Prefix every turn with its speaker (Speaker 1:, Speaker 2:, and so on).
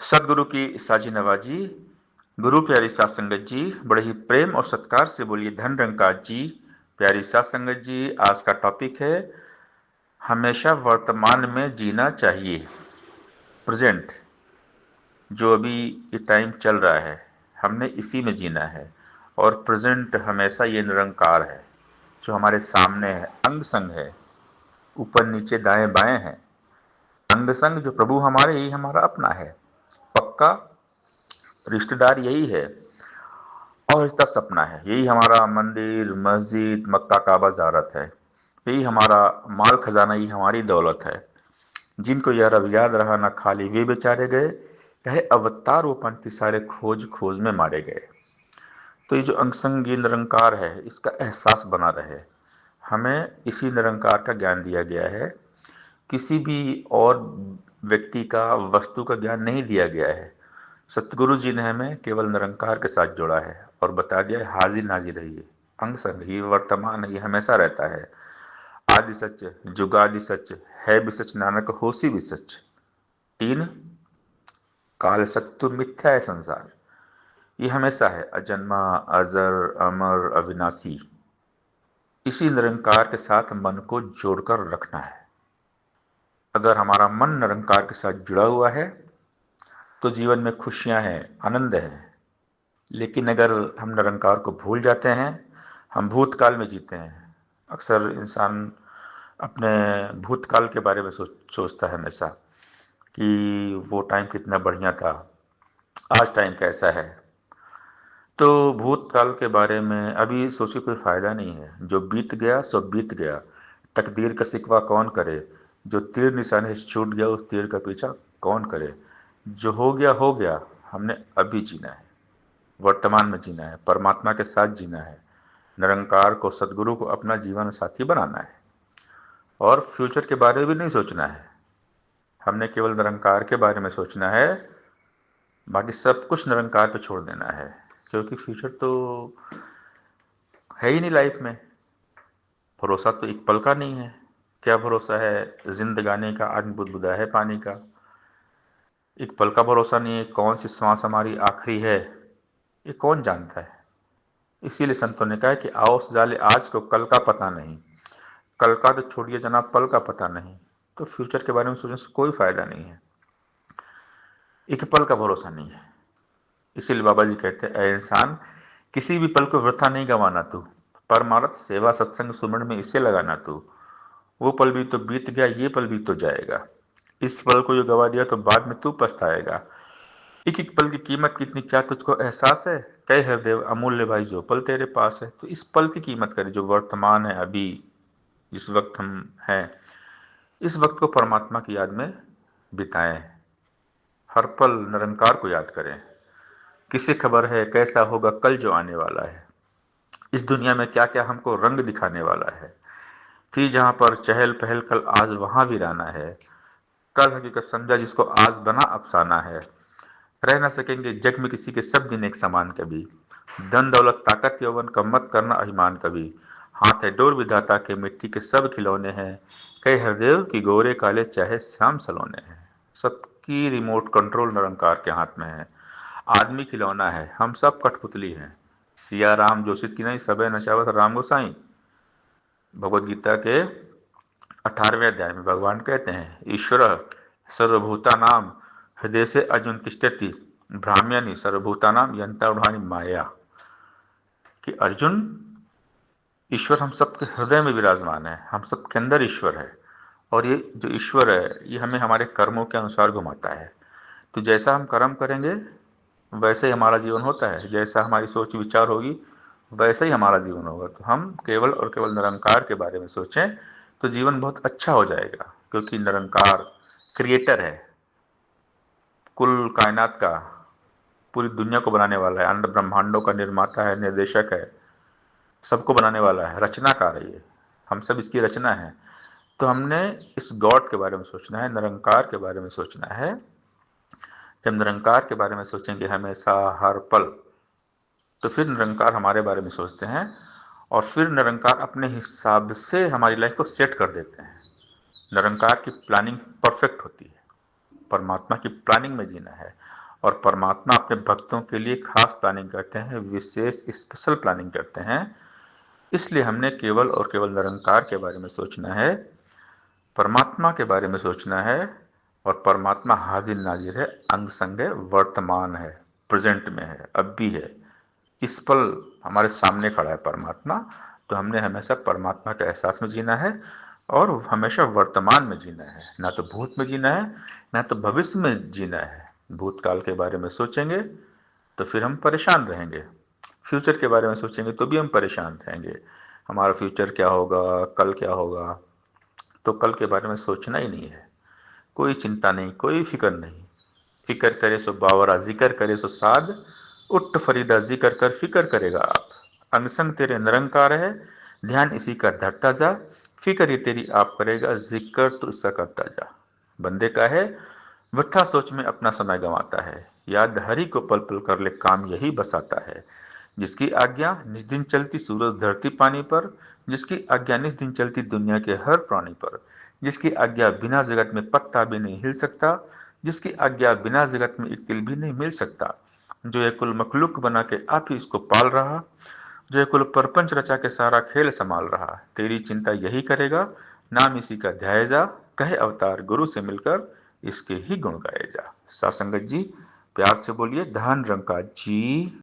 Speaker 1: सदगुरु की साजी नवाजी। गुरु प्यारी सात संगत जी, बड़े ही प्रेम और सत्कार से बोलिए धन रंकाज जी। प्यारी सात संगत जी, आज का टॉपिक है हमेशा वर्तमान में जीना चाहिए। प्रेजेंट, जो अभी ये टाइम चल रहा है हमने इसी में जीना है। और प्रेजेंट हमेशा ये निरंकार है जो हमारे सामने है, अंग संग है, ऊपर नीचे दाएं बाएं है। अंग संग जो प्रभु हमारे, यही हमारा अपना है, पक्का रिश्तेदार यही है और इसका सपना है। यही हमारा मंदिर मस्जिद मक्का काबा ज़ारत है, यही हमारा माल खजाना, यही हमारी दौलत है। जिनको यह रब याद रहा न खाली वे बेचारे गए, कहे अवतार वो पंथी सारे खोज खोज में मारे गए। तो ये जो अंगसंग ये निरंकार है, इसका एहसास बना रहे। हमें इसी निरंकार का ज्ञान दिया गया है, किसी भी और व्यक्ति का वस्तु का ज्ञान नहीं दिया गया है। सतगुरु जी ने हमें केवल निरंकार के साथ जोड़ा है और बता दिया है हाजिर नाजिर रहिए, अंग संग ही वर्तमान ही हमेशा रहता है। आदि सच जुगादि सच है भी सच, नानक होसी भी सच। तीन काल सत्य मिथ्या है संसार, ये हमेशा है अजन्मा अजर अमर अविनाशी। इसी निरंकार के साथ मन को जोड़कर रखना है। अगर हमारा मन निरंकार के साथ जुड़ा हुआ है तो जीवन में खुशियां हैं, आनंद है। लेकिन अगर हम निरंकार को भूल जाते हैं, हम भूतकाल में जीते हैं। अक्सर इंसान अपने भूतकाल के बारे में सोचता है हमेशा कि वो टाइम कितना बढ़िया था, आज टाइम कैसा है। तो भूतकाल के बारे में अभी सोचे कोई फ़ायदा नहीं है। जो बीत गया सो बीत गया, तकदीर का सिकवा कौन करे। जो तीर निशाने से छूट गया उस तीर का पीछा कौन करे। जो हो गया, हमने अभी जीना है, वर्तमान में जीना है, परमात्मा के साथ जीना है, निरंकार को सदगुरु को अपना जीवन साथी बनाना है। और फ्यूचर के बारे में भी नहीं सोचना है, हमने केवल निरंकार के बारे में सोचना है। बाकी सब कुछ निरंकार पे छोड़ देना है, क्योंकि फ्यूचर तो है ही नहीं लाइफ में। भरोसा तो एक पल का नहीं है। क्या भरोसा है जिंदगानी का, आज बुदबुदा है पानी का। एक पल का भरोसा नहीं है, कौन सी सांस हमारी आखिरी है ये कौन जानता है। इसीलिए संतों ने कहा कि आओ सजाले आज को, कल का पता नहीं। कल का तो छोड़िए जनाब, पल का पता नहीं। तो फ्यूचर के बारे में सोचने से कोई फ़ायदा नहीं है, एक पल का भरोसा नहीं है। इसीलिए बाबा जी कहते हैं, ऐ इंसान किसी भी पल को वृथा नहीं गंवाना तू, परमार्थ सेवा सत्संग सुमरण में इसे लगाना तू। वो पल भी तो बीत गया, ये पल भी तो जाएगा। इस पल को जो गवा दिया तो बाद में तू पछताएगा। एक एक पल की कीमत कितनी, क्या तुझको एहसास है। कहे हरदेव अमूल्य भाई जो पल तेरे पास है। तो इस पल की कीमत करें जो वर्तमान है, अभी जिस वक्त हम हैं, इस वक्त को परमात्मा की याद में बिताएं। हर पल निरंकार को याद करें। किसे खबर है कैसा होगा कल जो आने वाला है। इस दुनिया में क्या क्या हमको रंग दिखाने वाला है। फिर जहाँ पर चहल पहल कल आज वहाँ वीराना है। कल हकीकत समझा जिसको आज बना अफसाना है। रह न सकेंगे जग में किसी के सब दिन एक समान कभी। धन दौलत ताकत यौवन का मत करना अभिमान कभी। हाथ है डोर विधाता के मिट्टी के सब खिलौने हैं। कई हरदेव की गोरे काले चाहे श्याम सलोने हैं। सबकी रिमोट कंट्रोल निरंकार के हाथ में है। आदमी खिलौना है, हम सब कठपुतली हैं। सिया राम जोशित की नहीं, सबे नशावत राम गोसाई। भगवद गीता के 18वें अध्याय में भगवान कहते हैं, ईश्वर सर्वभूता नाम हृदय से अर्जुन तिष्ठति भ्राम्यानि सर्वभूता नाम यंत्राणी माया। कि अर्जुन, ईश्वर हम सबके हृदय में विराजमान है, हम सबके अंदर ईश्वर है। और ये जो ईश्वर है ये हमें हमारे कर्मों के अनुसार घुमाता है। तो जैसा हम कर्म करेंगे वैसे ही हमारा जीवन होता है, जैसा हमारी सोच विचार होगी वैसे ही हमारा जीवन होगा। तो हम केवल और केवल निरंकार के बारे में सोचें तो जीवन बहुत अच्छा हो जाएगा, क्योंकि निरंकार क्रिएटर है, कुल कायनात का, पूरी दुनिया को बनाने वाला है, अंड ब्रह्मांडों का निर्माता है, निर्देशक है, सबको बनाने वाला है, रचनाकार है ये। हम सब इसकी रचना है। तो हमने इस गॉड के बारे में सोचना है, निरंकार के बारे में सोचना है। जब निरंकार के बारे में सोचेंगे हमेशा हर पल, तो फिर निरंकार हमारे बारे में सोचते हैं और फिर निरंकार अपने हिसाब से हमारी लाइफ को सेट कर देते हैं। निरंकार की प्लानिंग परफेक्ट होती है, परमात्मा की प्लानिंग में जीना है। और परमात्मा अपने भक्तों के लिए खास प्लानिंग करते हैं, विशेष स्पेशल प्लानिंग करते हैं। इसलिए हमने केवल और केवल निरंकार के बारे में सोचना है, परमात्मा के बारे में सोचना है। और परमात्मा हाजिर नाजिर है, अंग संग है, वर्तमान है, प्रेजेंट में है, अब भी है, इस पल हमारे सामने खड़ा है परमात्मा। तो हमने हमेशा परमात्मा के एहसास में जीना है और हमेशा वर्तमान में जीना है, ना तो भूत में जीना है ना तो भविष्य में जीना है। भूतकाल के बारे में सोचेंगे तो फिर हम परेशान रहेंगे, फ्यूचर के बारे में सोचेंगे तो भी हम परेशान रहेंगे। हमारा फ्यूचर क्या होगा, कल क्या होगा, तो कल के बारे में सोचना ही नहीं है। कोई चिंता नहीं, कोई फिक्र नहीं। फिक्र करे सो बावरा, जिक्र करे सो साध, उठ फरीदा जिक्र कर फिक्र करेगा आप। अंग संग तेरे निरंकार है, ध्यान इसी का धरता जा, फिक्र ये तेरी आप करेगा, जिक्र तो इसका करता जा। बंदे का है वृथा सोच में अपना समय गंवाता है, याद हरि को पल पल कर ले काम यही बसाता है। जिसकी आज्ञा निज दिन चलती सूरज धरती पानी पर, जिसकी आज्ञा निज दिन चलती दुनिया के हर प्राणी पर, जिसकी आज्ञा बिना जगत में पत्ता भी नहीं हिल सकता, जिसकी आज्ञा बिना जगत में एक तिल भी नहीं मिल सकता, जो ये कुल मखलूक बना के आप ही इसको पाल रहा, जो ये कुल परपंच रचा के सारा खेल संभाल रहा, तेरी चिंता यही करेगा, नाम इसी का ध्याय जा, कहे अवतार गुरु से मिलकर इसके ही गुण गाए जा। सासंगत जी, प्यार से बोलिए धन रंग का जी।